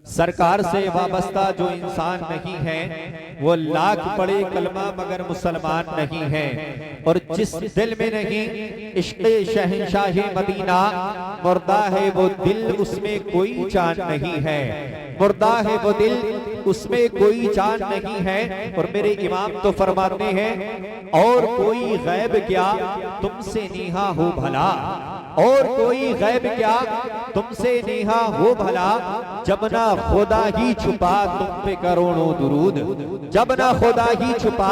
सरकार से वाबस्ता जो इंसान नहीं है वो लाख पढ़े कलमा मगर मुसलमान नहीं है। और जिस दिल में नहीं इश्क़े शहंशाही मदीना, मुर्दा है वो दिल उसमें कोई जान नहीं है। मुर्दा है वो दिल उसमें कोई जान नहीं है। और मेरे इमाम तो फरमाते हैं और कोई गैब क्या तुमसे नीहा हो भला, और कोई गैब क्या तुमसे नीहा हो भला, जब ना खुदा ही छुपा तुम पे करोड़ों दुरूद, जब ना खुदा ही छुपा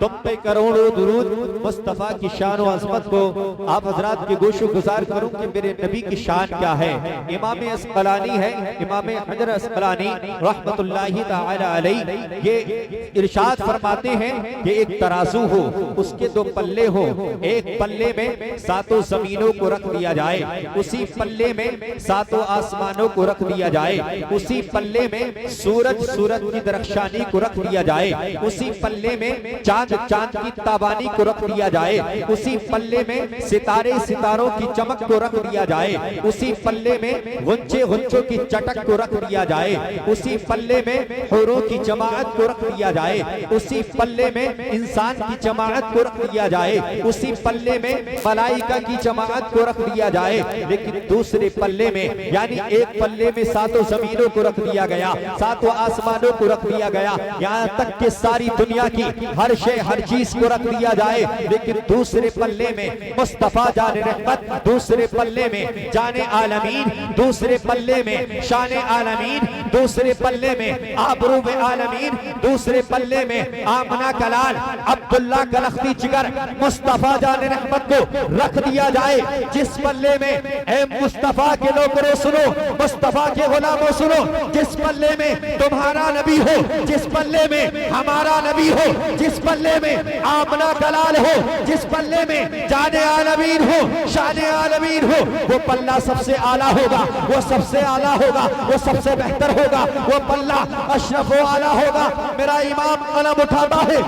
तुम पे करोड़ों दुरूद। मुस्तफा की शान और अज़मत को आप हजरात के गोशो गुजार करूं कि मेरे नबी की शान क्या है। इमाम अस्क़लानी है, इमाम हजर अस्क़लानी रहमतुल्लाहि तआला अलैह, ये इरशाद फरमाते हैं कि एक तराजू हो, उसके दो पल्ले हो, एक पल्ले में सातों जमीनों को रख दिया जाए, उसी पल्ले में सातों आसमानों को रख दिया जाए, उसी पल्ले में सूरज की दरख्शानी को रख दिया जाए, उसी पल्ले में चांद की ताबानी को रख दिया जाए, उसी पल्ले में सितारों की चमक को रख दिया जाए, उसी पल्ले में गुंचों की चटक को रख दिया जाए, उसी पल्ले में हूरों की जमाअत को रख दिया जाए, उसी पल्ले में इंसान की जमाअत को रख दिया जाए, उसी पल्ले में मलाइका की जमाअत को रख दिया जाए। लेकिन दूसरे पल्ले में, यानी एक पल्ले में सातों जमीनों को रख दिया गया, सातों आसमानों को रख दिया गया, यहाँ तक कि सारी दुनिया की हर शे हर चीज को रख दिया जाए। लेकिन दूसरे पल्ले में मुस्तफा जाने रहमत, दूसरे पल्ले में जाने आलमीन, दूसरे पल्ले में शान आलमीन, दूसरे पल्ले में आबरू में आलमीन, दूसरे पल्ले में आमना कलाल अब्दुल्ला कलख्ती जिगर मुस्तफा जाने रहमत को रख दिया जाए। जिस पल्ले में ए मुस्तफा के लोगों सुनो, मुस्तफा के गुलामों सुनो, जिस पल्ले में तुम्हारा नबी हो, जिस पल्ले में हमारा नबी हो, जिस पल्ले में आमना कलाल हो, जिस पल्ले में जाने आलमीन हो, शान आलमीन हो, वो पल्ला सबसे आला होगा, वो सबसे आला होगा, वो सबसे बेहतर होगा, वो पल्ला अशरफ व आला होगा। मेरा इमाम कलम उठाता है,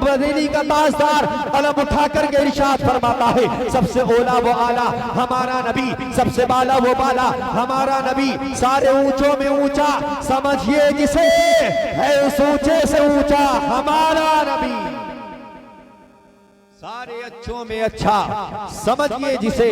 मदीने का ताजदार कलम उठा करके इरशाद फरमाता है, सबसे ओला वो आला हमारा नबी, सबसे बाला वो बाला हमारा नबी, सारे ऊंचों में ऊंचा समझिए जिसे, है उस ऊंचे से ऊंचा हमारा नबी, सारे अच्छों में अच्छा समझिए जिसे,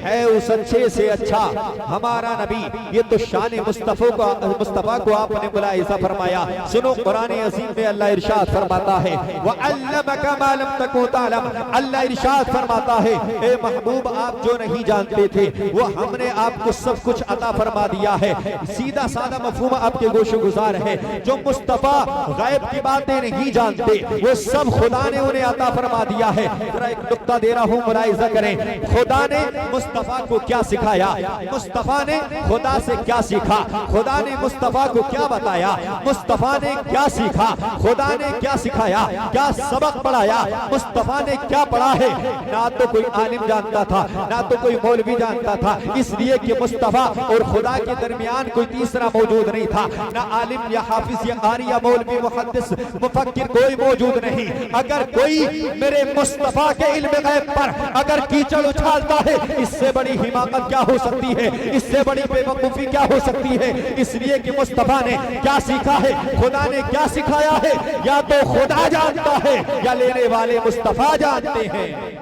है उस अच्छे से अच्छा हमारा नबी। ये तो शान मुस्तफा को आपने मुलाहिज़ा फरमाया। सुनो कुरान अज़ीम में अल्लाह इरशाद फरमाता है, व अल्लमका मा लम तकुन तालम, अल्लाह इरशाद फरमाता है, ए महबूब आप जो नहीं जानते थे वो हमने आपको सब कुछ अता फरमा दिया है। सीधा साधा मफहूम आपके गोशो गुजार है। जो मुस्तफा गैब की बातें नहीं जानते वो सब खुदा ने उन्हें अता फरमा दिया है। जरा एक नुक्ता दे रहा हूं, मुलाहिज़ा करें। खुदा ने मुस्तफा को क्या सिखाया, मुस्तफा ने खुदा से क्या सीखा, खुदा ने मुस्तफा को क्या बताया, मुस्तफा ने क्या सीखा, खुदा ने क्या सिखाया, क्या सबक पढ़ाया, मुस्तफा ने क्या पढ़ा है। ना तो कोई आलिम जानता था, ना तो कोई मौलवी जानता था, इसलिए कि मुस्तफा और खुदा के दरमियान कोई तीसरा मौजूद नहीं था। ना आलिम या हाफिज या कारी या मौलवी मुहद्दिस मुफक्किर कोई मौजूद नहीं। अगर कोई मेरे मुस्तफा के इल्म गैब पर अगर कीचड़ उछालता है, इससे बड़ी हिमाकत क्या हो सकती है, इससे बड़ी बेवकूफी क्या हो सकती है। इसलिए कि मुस्तफा ने क्या सीखा है, खुदा ने क्या सिखाया है, या तो खुदा जानता है या लेने वाले मुस्तफा जानते हैं।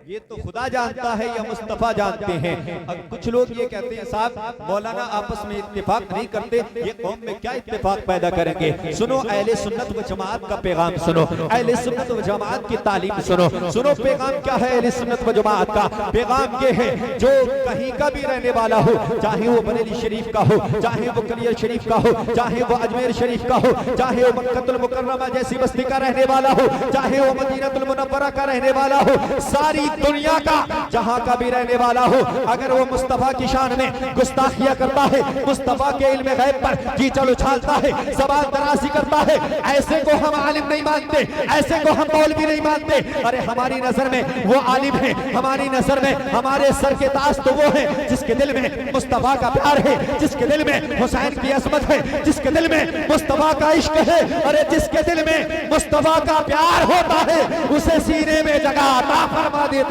ये तो खुदा जानता है या मुस्तफा जानते हैं। अब कुछ लोग ये कहते हैं साहब मौलाना आपस में इत्तेफाक नहीं करते, ये कौम में क्या इत्तेफाक पैदा करेंगे। सुनो अहले सुन्नत व जमात का पैगाम सुनो, अहले सुन्नत व जमात की तालीम सुनो। सुनो पैगाम क्या है अहले सुन्नत व जमात का। पैगाम ये है, जो कहीं का भी रहने वाला हो, चाहे वो बरेली शरीफ का हो, चाहे वो कलियर शरीफ का हो, चाहे वो अजमेर शरीफ का हो, चाहे वो मक्कतुल मुकर्रमा जैसी बस्ती का रहने वाला हो, चाहे वो मदीनतुल मुनव्वरा का रहने वाला हो, सारी दुनिया का जहां का भी रहने वाला हो, अगर वो मुस्तफा की शान में गुस्ताखियां करता है, मुस्तफा के इल्म गैब पर कीचड़ उछालता है, सवाल तराशी करता है, ऐसे को हम आलिम नहीं मानते, ऐसे को हम मौलवी नहीं मानते। अरे हमारी नजर में वो आलिम है, हमारी नजर में हमारे सर के ताज तो वो है जिसके दिल में मुस्तफा का प्यार है, जिसके दिल में हुसैन की अजमत है, जिसके दिल में मुस्तफा का इश्क है। अरे जिसके दिल में मुस्तफा का प्यार होता है उसे सीने में जगह अता फरमा देते।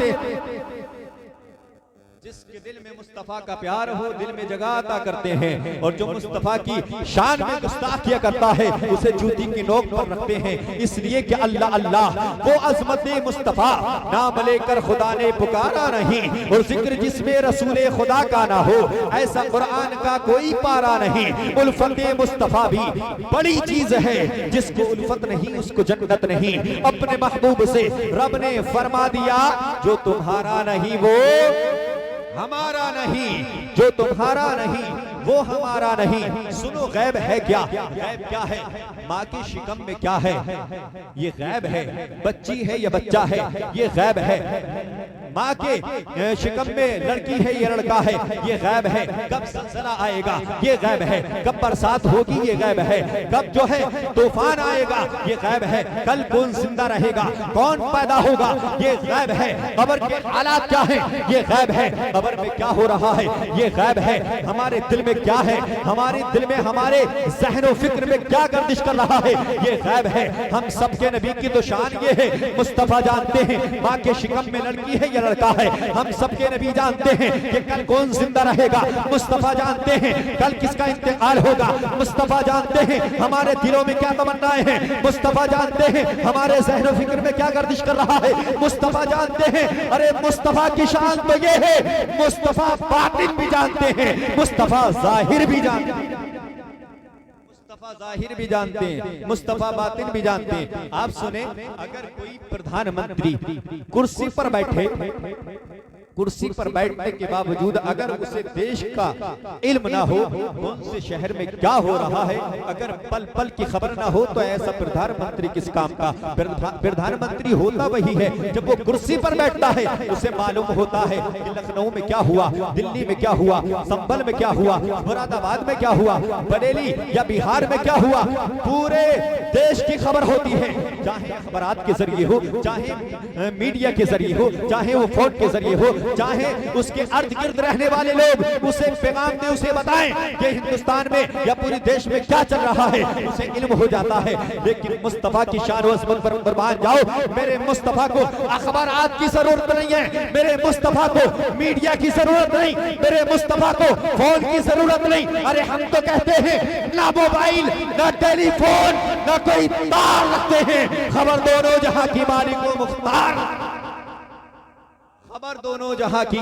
जिसके दिल में मुस्तफा का प्यार हो दिल में जगह अता करते हैं, और जो मुस्तफा की शान में गुस्ताखिया करता है उसे जूती की नोक पर रखते हैं। इसलिए कि अल्लाह अल्लाह वो अजमत मुस्तफा नाम लेकर खुदा ने पुकारा नहीं, और जिक्र जिसमें रसूले खुदा का ना हो ऐसा कुरान का कोई पारा नहीं। उल्फत मुस्तफा भी बड़ी चीज है, जिसको उल्फत नहीं उसको जन्नत नहीं। अपने महबूब से रब ने फरमा दिया जो तुम्हारा नहीं वो हमारा नहीं, जो तुम्हारा नहीं वो हमारा नहीं। सुनो गैब है क्या? गैब क्या है? माँ के शिकम में क्या है ये गैब है। बच्ची है या बच्चा है ये गैब है। माँ के शिकम में लड़की है या लड़का है ये गैब है। कब ज़लज़ला आएगा ये गैब है। कब बरसात होगी ये गैब है। कब जो है तूफान आएगा ये गैब है। कल कौन जिंदा रहेगा, कौन पैदा होगा ये गैब है। कब्र के हालात क्या है ये गैब है। कब्र में क्या हो रहा है ये गैब है। हमारे दिल में क्या है, हमारे दिल में हमारे ज़हन फिक्र में क्या गर्दिश कर रहा है ये गैब है। हम सबके नबी की तो शान ये है, मुस्तफा जानते हैं माँ के शिकम में लड़की है या लड़का है। हम सबके नबी जानते हैं कि कल कौन जिंदा रहेगा, मुस्तफा जानते हैं कल किसका इंतकाल होगा, मुस्तफा जानते हैं हमारे दिलों में क्या तमन्नाएं हैं, मुस्तफा जानते हैं हमारे ज़हन फिक्र में क्या गर्दिश कर रहा है, मुस्तफा जानते हैं। अरे मुस्तफा की शान तो ये है, मुस्तफा बातिन भी जानते हैं, मुस्तफा जाहिर भी जानते हैं। मुस्तफा जाहिर भी जानते हैं, मुस्तफा बातिन भी जानते हैं। आप सुने, अगर कोई प्रधानमंत्री कुर्सी पर बैठे, कुर्सी पर बैठने के बावजूद अगर उसे देश का इल्म ना हो कौन से शहर में क्या हो रहा है, अगर पल पल की खबर ना हो, तो ऐसा प्रधानमंत्री किस काम का? प्रधानमंत्री होता वही है जब वो कुर्सी पर बैठता है उसे मालूम होता है कि लखनऊ में क्या हुआ, दिल्ली में क्या हुआ, संभल में क्या हुआ, मुरादाबाद में क्या हुआ, बरेली या बिहार में क्या हुआ। पूरे देश की खबर होती है, चाहे अखबारात के जरिए हो, चाहे मीडिया के जरिए हो, चाहे वो फोन के जरिए हो, चाहे उसके अर्ध गिर्द रहने वाले लोग उसे पैगाम दे, उसे बताएं कि हिंदुस्तान में या पूरे देश में क्या चल रहा है, उसे इल्म हो जाता है। लेकिन मुस्तफा की शान व अज़मत पर कुर्बान जाओ, मेरे मुस्तफा को अखबारात की जरूरत नहीं है, मेरे मुस्तफा को मीडिया की जरूरत नहीं, मेरे मुस्तफा को फोन की जरूरत नहीं। अरे हम तो कहते हैं ना मोबाइल ना टेलीफोन ना कोई तार रखते हैं, खबर दोनों जहां की मालिक व मुख्तार, खबर दोनों जहां की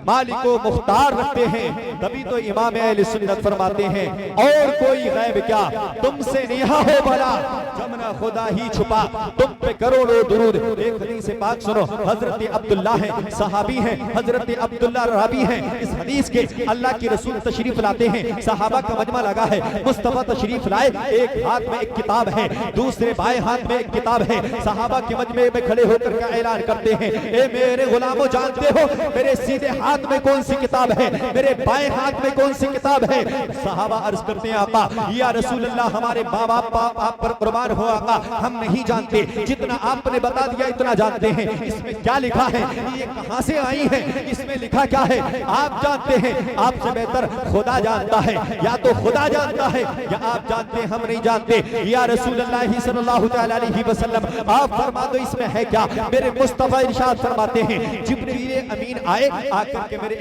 मालिक व मुख्तार रखते हैं। तभी तो इमाम अहले सुन्नत फरमाते हैं और कोई गैब क्या तुमसे नेहा हो भला, जमना खुदा ही छुपा तुम पे करोड़ों दुरूद। एक हदीस पाक सुनो, हजरत अब्दुल्ला है, सहाबी हैं, हजरत अब्दुल्ला रावी हैं। इस हदीस के अल्लाह की रसूल तशरीफ लाते हैं, सहाबा का मजमा लगा है, मुस्तफा तशरीफ लाए, एक हाथ में एक किताब है, दूसरे बाएं हाथ में एक किताब है। सहाबा के मजमे में खड़े होकर का ऐलान करते हैं, ए मेरे गुलामों जानते हो मेरे सीधे हाथ में कौन सी किताब है, मेरे बाएं हाथ में कौन सी किताब है। सहाबा अर्ज करते हैं आका या रसूल अल्लाह हमारे माँ बाप आप पर कुर्बान हो आका, हम नहीं जानते, जितना आपने बता दिया इतना जानते हैं। इसमें क्या लिखा है, ये कहां से आई है, इसमें लिखा क्या है आप जानते हैं, आपसे बेहतर खुदा जानता है, या तो खुदा जानता है या आप जानते हैं, हम नहीं जानते। या रसूल अल्लाह सल्लल्लाहु अलैहि वसल्लम आप फरमा दो इसमें है क्या। मेरे मुस्तफा इरशाद फरमाते हैं जिब्रील अमीन आए, आकर के मेरे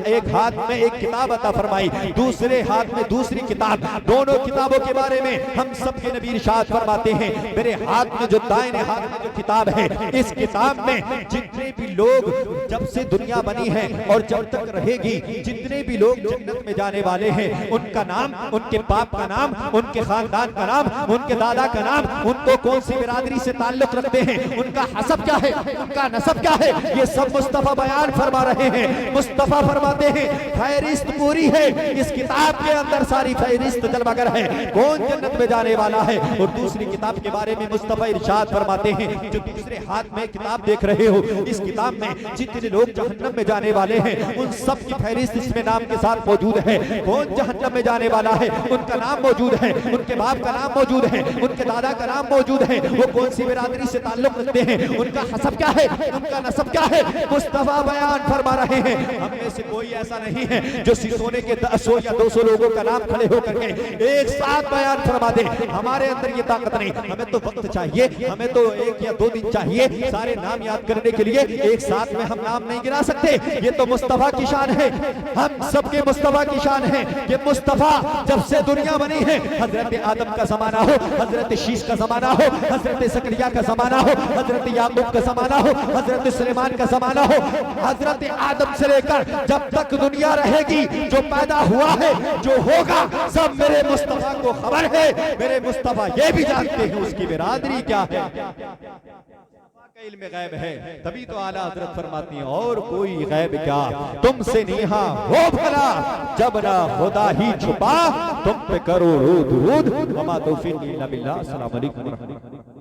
एक हाथ में एक किताब अता फरमाई, दूसरे हाथ में दूसरी किताब, दोनों किताबों के बारे में हम सब के नबी इरशाद फरमाते हैं मेरे हाथ में जो दाहिने हाथ में जो किताब है, इस किताब में जितने भी लोग जब से दुनिया बनी है और जब तक रहेगी, जितने भी लोग जन्नत में जाने वाले हैं, उनका नाम, उनके बाप का नाम, उनके खानदान का नाम, उनके दादा का नाम, उनको कौन सी बिरादरी से ताल्लुक रखते हैं, उनका हसब क्या है, उनका नसब क्या है, ये सब मुस्तफा बयान फरमा रहे हैं। मुस्तफा फरमाते हैं फहरिस्त पूरी है, इस किताब के अंदर सारी फहरिस्त जलमगर है, कौन जन्नत में जाने वाला है। और दूसरी किताब के बारे में मुस्तफा इरशाद फरमाते हैं जो दूसरे हाथ में किताब देख रहे हो, इस किताब में जितने लोग जहन्नम में जाने वाले हैं उन सब की फहरिस्त इसमें नाम के साथ मौजूद है। कौन जहन्नम में जाने वाला है उनका नाम मौजूद है, उनके बाप का नाम मौजूद है, उनके दादा का नाम मौजूद है, वो कौन सी बिरादरी से ताल्लुक रखते हैं, उनका हसब क्या है, उनका नसब क्या है, मुस्तफा बयान फरमा रहे हैं। हम में से कोई ऐसा नहीं है जो सोने के 100 या 200 लोगों का नाम खड़े होकर के एक साथ बयान फरमा दे। हमारे अंदर ये ताकत नहीं, हमें तो वक्त चाहिए, हमें तो 1 या 2 दिन चाहिए सारे नाम याद करने के लिए। एक साथ में हम नाम नहीं गिना सकते। ये तो मुस्तफा की शान है, हम सबके मुस्तफा की शान है कि मुस्तफा जब से दुनिया बनी है, हजरत आदम का जमाना हो, हजरत शीश का जमाना हो, हजरत सकरिया का जमाना हो, हजरत याकूब का जमाना हो, हजरत सुलेमान का जमाना हो, हजरत आदम से लेकर जब तक दुनिया रहेगी, जो पैदा हुआ है, जो होगा, सब मेरे मुस्तफा को खबर है। मेरे मुस्तफा ये भी जानते हैं उसकी बिरादरी क्या है। का इल्म गैब है, तभी तो आला हजरत फरमाती हैं और कोई गैब क्या तुमसे नेहा हो भला, जब ना खुदा ही छुपा तुम पे करो रूद रूद। वमा तौफीक इल्ला बिल्लाह। अस्सलाम वालेकुम।